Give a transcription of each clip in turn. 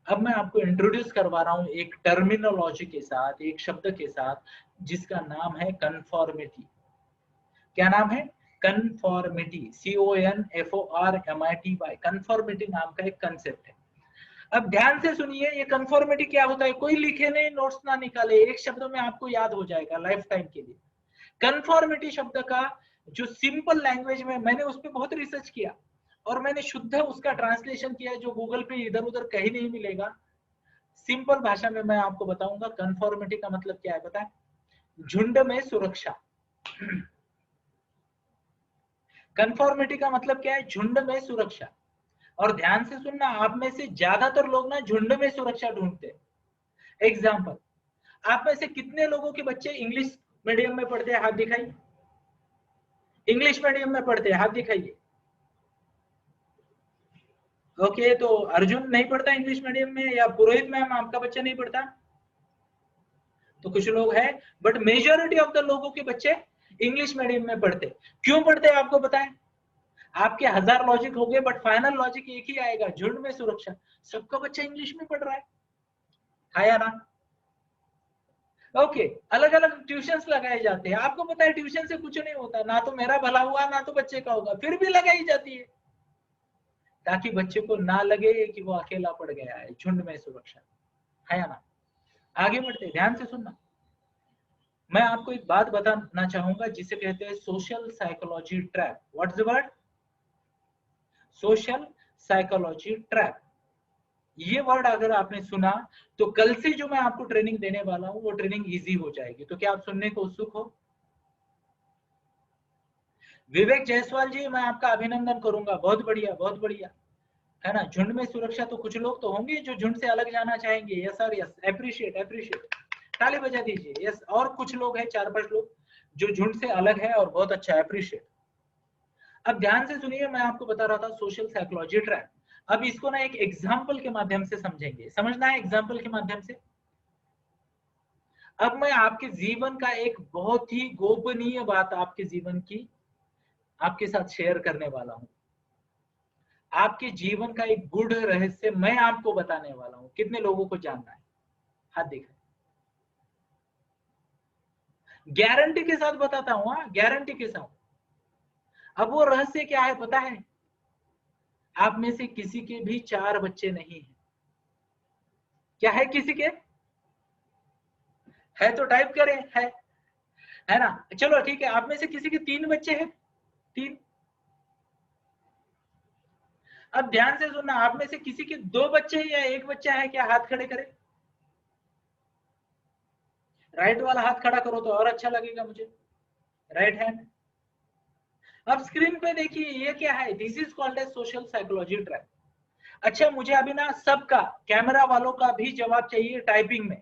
अब मैं आपको इंट्रोड्यूस करवा रहा हूं एक टर्मिनोलॉजी के साथ, एक शब्द के साथ, जिसका नाम है कन्फॉर्मिटी। क्या नाम है? कन्फॉर्मिटी। CONFORMITY। कन्फॉर्मिटी नाम का एक कंसेप्ट है। अब ध्यान से सुनिए, ये कन्फॉर्मिटी क्या होता है, कोई लिखे नहीं, नोट्स ना निकाले, एक शब्द में आपको याद हो जाएगा लाइफ टाइम के लिए। कन्फॉर्मिटी शब्द का जो सिंपल लैंग्वेज में, मैंने उस पर बहुत रिसर्च किया और मैंने शुद्ध उसका ट्रांसलेशन किया, जो गूगल पे इधर उधर कहीं नहीं मिलेगा। सिंपल भाषा में मैं आपको बताऊंगा कन्फॉर्मिटी का मतलब क्या है, पता है? झुंड में सुरक्षा। कन्फॉर्मिटी का मतलब क्या है? झुंड में सुरक्षा। और ध्यान से सुनना, आप में से ज्यादातर लोग ना झुंड में सुरक्षा ढूंढते हैं। एग्जाम्पल, आप में से कितने लोगों के बच्चे इंग्लिश मीडियम में पढ़ते हैं? हाथ दिखाइए। इंग्लिश मीडियम में पढ़ते हैं, हाथ दिखाइए। ओके, तो अर्जुन नहीं पढ़ता इंग्लिश मीडियम में, या पुरोहित मैम आपका बच्चा नहीं पढ़ता? तो कुछ लोग हैं, बट मेजोरिटी ऑफ द लोगों के बच्चे इंग्लिश मीडियम में पढ़ते। क्यों पढ़ते हैं आपको पता है? आपके 1000 लॉजिक हो गए, बट फाइनल लॉजिक एक ही आएगा, झुंड में सुरक्षा। सबका बच्चा इंग्लिश में पढ़ रहा है या ना? ओके, अलग अलग ट्यूशंस लगाए जाते हैं। आपको पता है ट्यूशन से कुछ नहीं होता, ना तो मेरा भला हुआ ना तो बच्चे का होगा, फिर भी लगाई जाती है, ताकि बच्चे को ना लगे कि वो अकेला पड़ गया है। झुंड में सुरक्षा, है या ना? आगे बढ़ते, ध्यान से सुनना। मैं आपको एक बात बताना चाहूंगा जिसे कहते हैं social psychology trap. What's the word? Social psychology trap. ये वर्ड अगर आपने सुना तो कल से जो मैं आपको ट्रेनिंग देने वाला हूं वो ट्रेनिंग इजी हो जाएगी। तो क्या आप सुनने को उत्सुक हो? विवेक जायसवाल जी, मैं आपका अभिनंदन करूंगा, बहुत बढ़िया बहुत बढ़िया, है ना? झुंड में सुरक्षा। तो कुछ लोग तो होंगे जो झुंड से अलग जाना चाहेंगे। Yes sir, yes, appreciate appreciate, ताली बजा दीजिए। यस, और कुछ लोग हैं, 4-5 लोग जो झुंड से अलग है, और बहुत अच्छा, एप्रिशिएट। अब ध्यान से सुनिए, मैं आपको बता रहा था सोशल साइकोलॉजी ट्रैप। अब इसको ना एक एग्जाम्पल के माध्यम से समझेंगे। समझना है एग्जाम्पल के माध्यम से। अब मैं आपके जीवन का एक बहुत ही गोपनीय बात आपके जीवन की आपके साथ शेयर करने वाला हूं। आपके जीवन का एक गूढ़ रहस्य मैं आपको बताने वाला हूं। कितने लोगों को जानना है? हाथ दिखाएं। गारंटी के साथ बताता हूं, हाँ, गारंटी के साथ। अब वो रहस्य क्या है पता है? आप में से किसी के भी 4 बच्चे नहीं है। क्या है किसी के? है तो टाइप करें, है ना? चलो ठीक है, आप में से किसी के 3 बच्चे हैं? 3। अब ध्यान से सुनना, आप में से किसी के 2 बच्चे हैं या 1 बच्चा है? क्या, हाथ खड़े करें। राइट वाला हाथ खड़ा करो तो और अच्छा लगेगा मुझे। Right hand. अब स्क्रीन पे देखिए, ये क्या है? This is called as social psychology trap. अच्छा, मुझे अभी ना सबका, कैमरा वालों का भी जवाब चाहिए टाइपिंग में।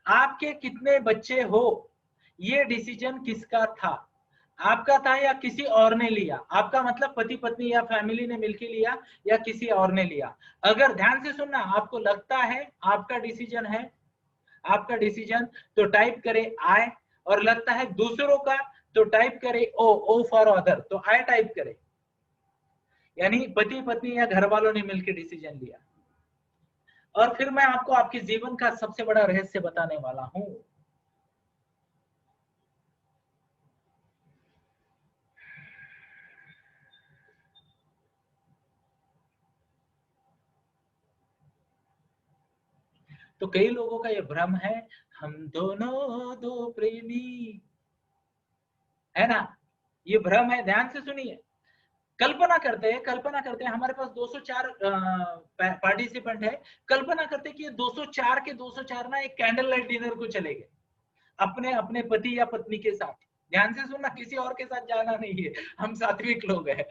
आपके कितने बच्चे हो? ये डिसीजन किसका था? आपका था या किसी और ने लिया? आपका मतलब पति पत्नी या फैमिली ने मिलकर लिया, या किसी और ने लिया? अगर ध्यान से सुनना, आपको लगता है आपका डिसीजन है, आपका डिसीजन, तो टाइप करे आई। और लगता है दूसरों का, तो टाइप करे ओ फॉर अदर, तो आई टाइप करे। यानी पति पत्नी या घर वालों ने मिलकर डिसीजन लिया। और फिर मैं आपको आपके जीवन का सबसे बड़ा रहस्य बताने वाला हूं। तो कई लोगों का ये भ्रम है, हम दोनों दो प्रेमी, है ना? ये भ्रम है। ध्यान से सुनिए, कल्पना करते हैं हमारे पास 204 पार्टिसिपेंट है। कल्पना करते हैं कि ये 204 के 204 ना एक कैंडल लाइट डिनर को चले गए अपने अपने पति या पत्नी के साथ। ध्यान से सुनना, किसी और के साथ जाना नहीं है, हम सात्विक लोग हैं।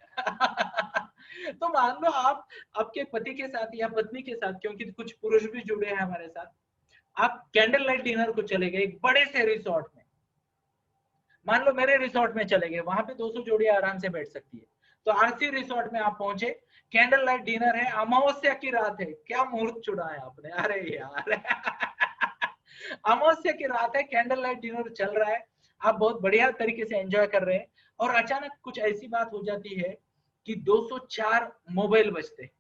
तो मान लो आप आपके पति के साथ या पत्नी के साथ, क्योंकि कुछ पुरुष भी जुड़े हैं हमारे साथ, आप कैंडल लाइट डिनर को चले गए एक बड़े से रिसोर्ट में। मान लो मेरे रिसोर्ट में चले गए, वहां पे 200 जोड़ियां आराम से बैठ सकती है। तो आरसी रिसोर्ट में आप पहुंचे, कैंडल लाइट डिनर है, अमावस्या की रात है। क्या मुहूर्त चुना है आपने, अरे यार। अमावस्या की रात है, कैंडल लाइट डिनर चल रहा है, आप बहुत बढ़िया तरीके से एंजॉय कर रहे हैं। और अचानक कुछ ऐसी बात हो जाती है कि 204 मोबाइल बजते हैं।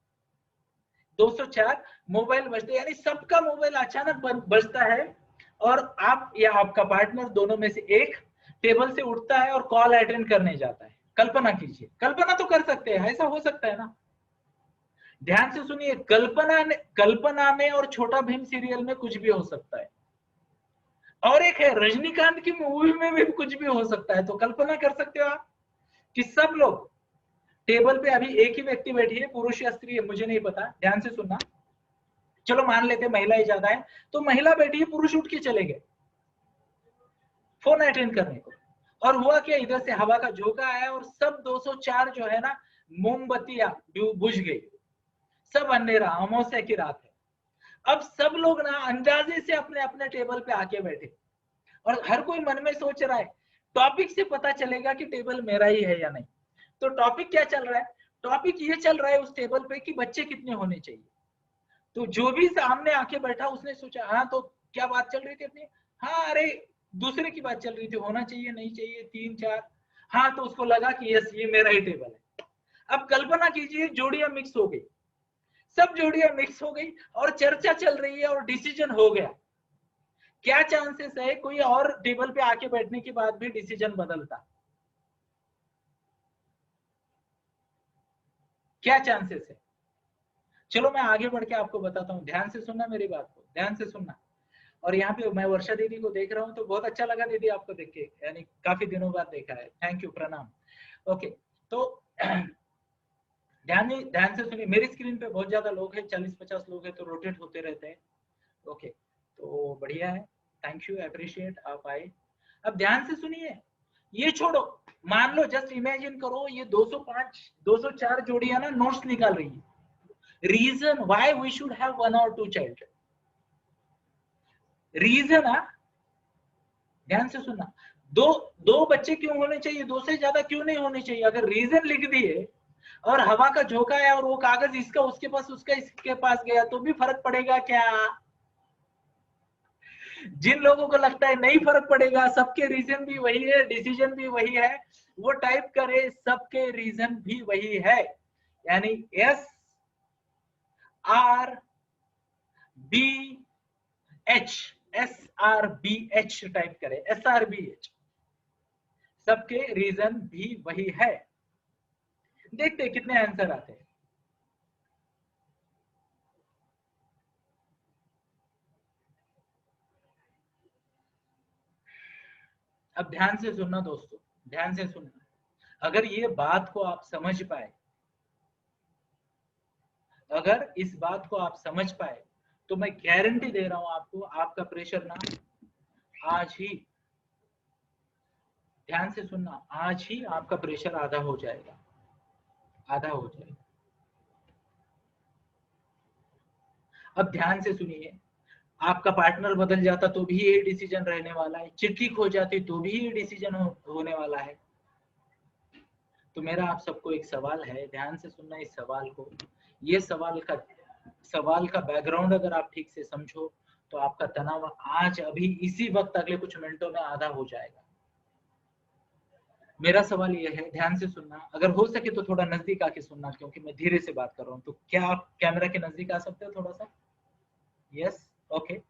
204 मोबाइल बजते, यानी सबका मोबाइल अचानक बजता है और आप या आपका पार्टनर दोनों में से एक टेबल से उठता है और कॉल अटेंड करने जाता है। कल्पना कीजिए, कल्पना तो कर सकते हैं, ऐसा हो सकता है ना। ध्यान से सुनिए, कल्पना में और छोटा भीम सीरियल में कुछ भी हो सकता है, और एक है रजनीकांत की मूवी में भी कुछ भी हो सकता है। तो कल्पना कर सकते हो आप कि सब लोग टेबल पे, अभी एक ही व्यक्ति बैठी है, पुरुष या स्त्री है मुझे नहीं पता, ध्यान से सुनना, चलो मान लेते महिलाएं ज्यादा है, तो महिला बैठी है, पुरुष उठ के चले गए फोन अटेंड करने को, और हुआ क्या, इधर से हवा का झोंका आया और सब 204 जो है ना मोमबत्तियां बुझ गई, सब अंधेरा, अमावस्या की रात है। अब सब लोग ना अंदाजे से अपने अपने टेबल पे आके बैठे, और हर कोई मन में सोच रहा है टॉपिक से पता चलेगा कि टेबल मेरा ही है या नहीं। तो टॉपिक क्या चल रहा है, टॉपिक ये चल रहा है उस टेबल पे कि बच्चे कितने होने चाहिए। तो जो भी सामने आके बैठा उसने सोचा, हाँ तो क्या बात चल रही थी अपनी, हाँ अरे दूसरे की बात चल रही थी, होना चाहिए नहीं चाहिए 3 4, हाँ तो उसको लगा कि यस ये मेरा ही टेबल है। अब कल्पना कीजिए जोड़ियां मिक्स हो गई, सब जोड़ियां मिक्स हो गई और चर्चा चल रही है और डिसीजन हो गया। क्या चांसेस है कोई और टेबल पे आके बैठने के बाद भी डिसीजन बदलता, क्या चांसेस है? चलो मैं आगे बढ़ के आपको बताता हूँ, ध्यान से सुनना मेरी बात को, ध्यान से सुनना। और यहाँ पे मैं वर्षा दीदी को देख रहा हूँ तो बहुत अच्छा लगा दीदी आपको देख के, यानी काफी दिनों बाद देखा है, थैंक यू, प्रणाम। ओके, तो ध्यान से सुनिए, मेरी स्क्रीन पे बहुत ज्यादा लोग हैं, 40-50 लोग हैं, तो रोटेट होते रहते हैं। ओके, तो बढ़िया है, थैंक यू, अप्रिशिएट आप आए। अब ध्यान से सुनिए, ये छोड़ो, मान लो जस्ट इमेजिन करो ये 205 204 जोड़ियां ना नोट्स निकाल रही है, reason why we should have 1 और 2 चाइल्ड, रीजन ध्यान से सुनना, दो दो बच्चे क्यों होने चाहिए, दो से ज्यादा क्यों नहीं होने चाहिए। अगर रीजन लिख दिए और हवा का झोंका है और वो कागज इसका उसके पास उसका इसके पास गया तो भी फर्क पड़ेगा क्या? जिन लोगों को लगता है नहीं फर्क पड़ेगा, सबके रीजन भी वही है, डिसीजन भी वही है, वो टाइप करे सबके रीजन भी वही है, यानी S R B H, S R B H type करे, एस आर बी एच, सबके रीजन भी वही है। देखते हैं कितने आंसर आते हैं। अब ध्यान से सुनना दोस्तों, ध्यान से सुनना, अगर ये बात को आप समझ पाए, अगर इस बात को आप समझ पाए तो मैं गारंटी दे रहा हूं आपको, आपका प्रेशर ना आज ही, ध्यान से सुनना, आज ही आपका प्रेशर आधा हो जाएगा, आधा हो जाएगा। अब ध्यान से सुनिए, आपका पार्टनर बदल जाता तो भी ये डिसीजन रहने वाला है, चिट्ठी खो जाती तो भी ये डिसीजन होने वाला है। तो मेरा आप सबको एक सवाल है, ध्यान से सुनना इस सवाल को, ये सवाल का बैकग्राउंड अगर आप ठीक से समझो तो आपका तनाव आज अभी इसी वक्त अगले कुछ मिनटों में आधा हो जाएगा। मेरा सवाल ये है, ध्यान से सुनना, अगर हो सके तो थोड़ा नजदीक आके सुनना क्योंकि मैं धीरे से बात कर रहा हूँ। तो क्या आप कैमरा के नजदीक आ सकते हो थोड़ा सा? Yes, okay.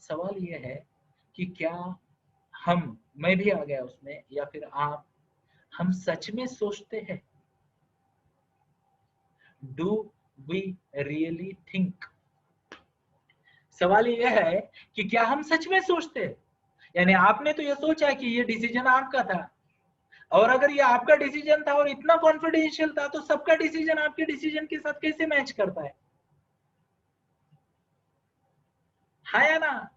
सवाल ये है कि क्या मैं भी आ गया उसमें, या फिर आप, हम सच में सोचते हैं, डू वी रियली थिंक, सवाल ये है कि क्या हम सच में सोचते हैं, यानी आपने तो ये सोचा कि ये डिसीजन आपका था, और अगर ये आपका डिसीजन था और इतना कॉन्फिडेंशियल था तो सबका डिसीजन आपके डिसीजन के साथ कैसे मैच करता है? हाँ या ना?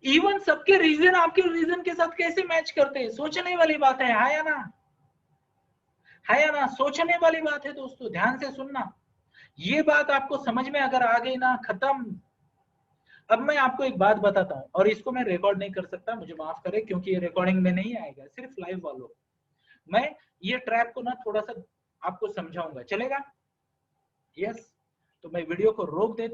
इवन सबके रीजन आपके रीजन के साथ कैसे मैच करते हैं, सोचने वाली बात है, हाँ या ना? है या ना? सोचने वाली बात है दोस्तों, ध्यान से सुनना, ये बात आपको समझ में अगर आ गई ना, खत्म। अब मैं आपको एक बात बताता हूँ, और इसको मैं रिकॉर्ड नहीं कर सकता, मुझे माफ करें, क्योंकि ये रिकॉर्डिंग में नहीं आएगा, सिर्फ लाइव वालों। मैं ये ट्रैप को ना थोड़ा सा आपको समझाऊंगा, चलेगा? यस, तो मैं वीडियो को रोक देता